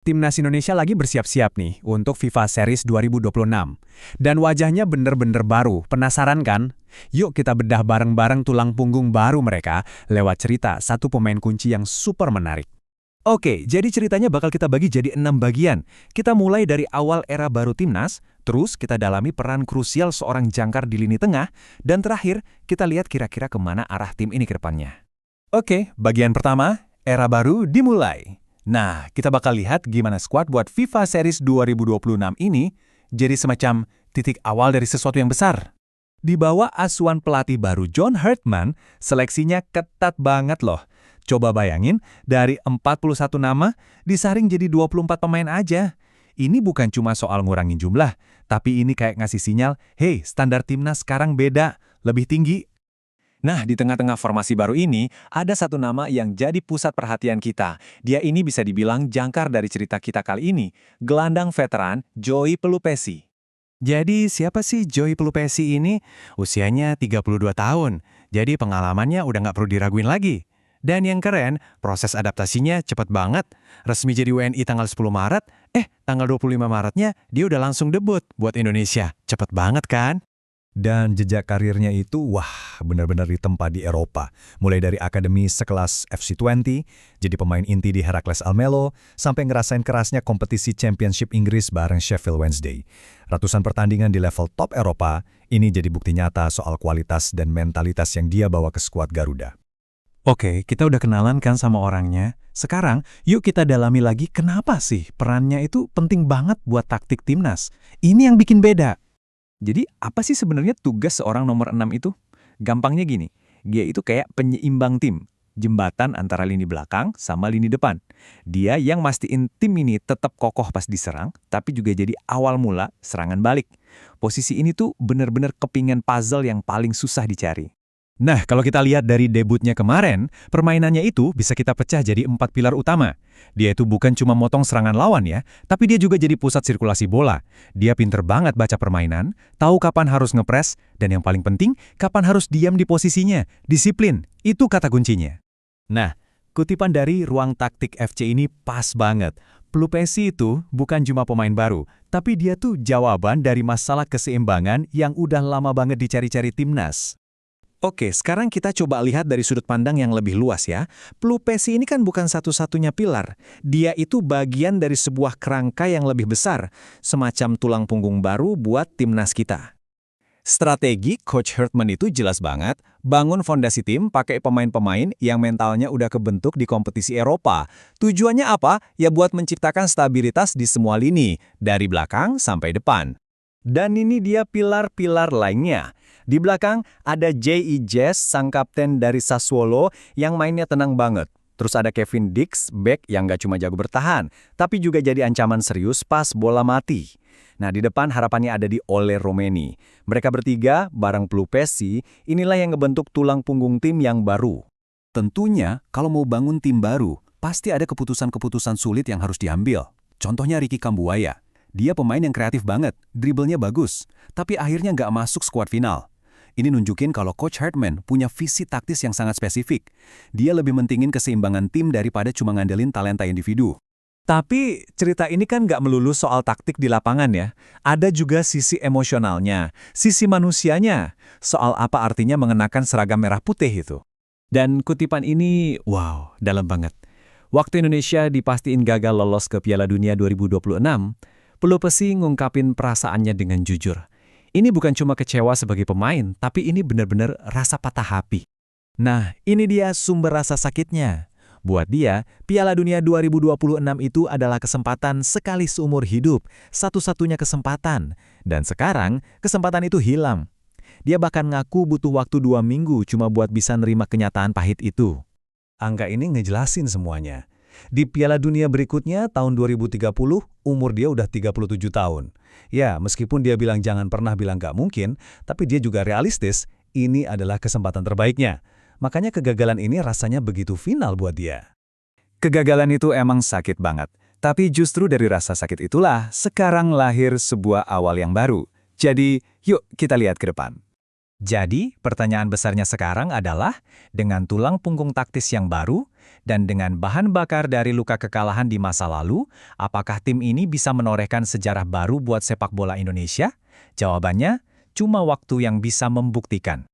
Timnas Indonesia lagi bersiap-siap nih untuk FIFA Series 2026. Dan wajahnya bener-bener baru, penasaran kan? Yuk kita bedah bareng-bareng tulang punggung baru mereka lewat cerita satu pemain kunci yang super menarik. Oke, jadi ceritanya bakal kita bagi jadi 6 bagian. Kita mulai dari awal era baru Timnas, terus kita dalami peran krusial seorang jangkar di lini tengah, dan terakhir kita lihat kira-kira kemana arah tim ini ke depannya. Oke, bagian pertama, era baru dimulai. Nah, kita bakal lihat gimana skuad buat FIFA Series 2026 ini jadi semacam titik awal dari sesuatu yang besar. Di bawah asuhan pelatih baru John Hartman, seleksinya ketat banget loh. Coba bayangin, dari 41 nama, disaring jadi 24 pemain aja. Ini bukan cuma soal ngurangin jumlah, tapi ini kayak ngasih sinyal, hey, standar timnas sekarang beda, lebih tinggi. Nah, di tengah-tengah formasi baru ini, ada satu nama yang jadi pusat perhatian kita. Dia ini bisa dibilang jangkar dari cerita kita kali ini, gelandang veteran Joey Pelupesi. Jadi, siapa sih Joey Pelupesi ini? Usianya 32 tahun, jadi pengalamannya udah nggak perlu diraguin lagi. Dan yang keren, proses adaptasinya cepet banget. Resmi jadi WNI tanggal 10 Maret, tanggal 25 Maretnya dia udah langsung debut buat Indonesia. Cepet banget kan? Dan jejak karirnya itu, wah, benar-benar ditempa di Eropa. Mulai dari akademi sekelas FC20, jadi pemain inti di Heracles Almelo, sampai ngerasain kerasnya kompetisi Championship Inggris bareng Sheffield Wednesday. Ratusan pertandingan di level top Eropa, ini jadi bukti nyata soal kualitas dan mentalitas yang dia bawa ke skuad Garuda. Oke, kita udah kenalan kan sama orangnya. Sekarang, yuk kita dalami lagi kenapa sih perannya itu penting banget buat taktik timnas. Ini yang bikin beda. Jadi, apa sih sebenarnya tugas seorang nomor 6 itu? Gampangnya gini, dia itu kayak penyeimbang tim, jembatan antara lini belakang sama lini depan. Dia yang mastiin tim ini tetap kokoh pas diserang, tapi juga jadi awal mula serangan balik. Posisi ini tuh bener-bener kepingan puzzle yang paling susah dicari. Nah, kalau kita lihat dari debutnya kemarin, permainannya itu bisa kita pecah jadi 4 pilar utama. Dia itu bukan cuma motong serangan lawan ya, tapi dia juga jadi pusat sirkulasi bola. Dia pinter banget baca permainan, tahu kapan harus ngepres, dan yang paling penting, kapan harus diam di posisinya. Disiplin, itu kata kuncinya. Nah, kutipan dari Ruang Taktik FC ini pas banget. Pelupesi itu bukan cuma pemain baru, tapi dia tuh jawaban dari masalah keseimbangan yang udah lama banget dicari-cari timnas. Oke, sekarang kita coba lihat dari sudut pandang yang lebih luas ya. Pelupesi ini kan bukan satu-satunya pilar. Dia itu bagian dari sebuah kerangka yang lebih besar, semacam tulang punggung baru buat timnas kita. Strategi Coach Hartman itu jelas banget, bangun fondasi tim pakai pemain-pemain yang mentalnya udah kebentuk di kompetisi Eropa. Tujuannya apa? Ya buat menciptakan stabilitas di semua lini, dari belakang sampai depan. Dan ini dia pilar-pilar lainnya. Di belakang ada J.E. Jess, sang kapten dari Sassuolo yang mainnya tenang banget. Terus ada Kevin Dix, bek yang gak cuma jago bertahan, tapi juga jadi ancaman serius pas bola mati. Nah, di depan harapannya ada di Ole Romeni. Mereka bertiga, bareng Pelupesi, inilah yang ngebentuk tulang punggung tim yang baru. Tentunya, kalau mau bangun tim baru, pasti ada keputusan-keputusan sulit yang harus diambil. Contohnya Ricky Kambuaya. Dia pemain yang kreatif banget, dribblenya bagus, tapi akhirnya nggak masuk skuad final. Ini nunjukin kalau Coach Hartman punya visi taktis yang sangat spesifik. Dia lebih mentingin keseimbangan tim daripada cuma ngandelin talenta individu. Tapi cerita ini kan nggak melulu soal taktik di lapangan ya. Ada juga sisi emosionalnya, sisi manusianya. Soal apa artinya mengenakan seragam merah putih itu. Dan kutipan ini, wow, dalam banget. Waktu Indonesia dipastiin gagal lolos ke Piala Dunia 2026, Pelupesi ngungkapin perasaannya dengan jujur. Ini bukan cuma kecewa sebagai pemain, tapi ini benar-benar rasa patah hati. Nah, ini dia sumber rasa sakitnya. Buat dia, Piala Dunia 2026 itu adalah kesempatan sekali seumur hidup, satu-satunya kesempatan. Dan sekarang, kesempatan itu hilang. Dia bahkan ngaku butuh waktu 2 minggu cuma buat bisa nerima kenyataan pahit itu. Angka ini ngejelasin semuanya. Di Piala Dunia berikutnya, tahun 2030, umur dia udah 37 tahun. Ya, meskipun dia bilang jangan pernah bilang gak mungkin, tapi dia juga realistis, ini adalah kesempatan terbaiknya. Makanya kegagalan ini rasanya begitu final buat dia. Kegagalan itu emang sakit banget. Tapi justru dari rasa sakit itulah, sekarang lahir sebuah awal yang baru. Jadi, yuk kita lihat ke depan. Jadi, pertanyaan besarnya sekarang adalah, dengan tulang punggung taktis yang baru, Dan dengan bahan bakar dari luka kekalahan di masa lalu, apakah tim ini bisa menorehkan sejarah baru buat sepak bola Indonesia? Jawabannya, cuma waktu yang bisa membuktikan.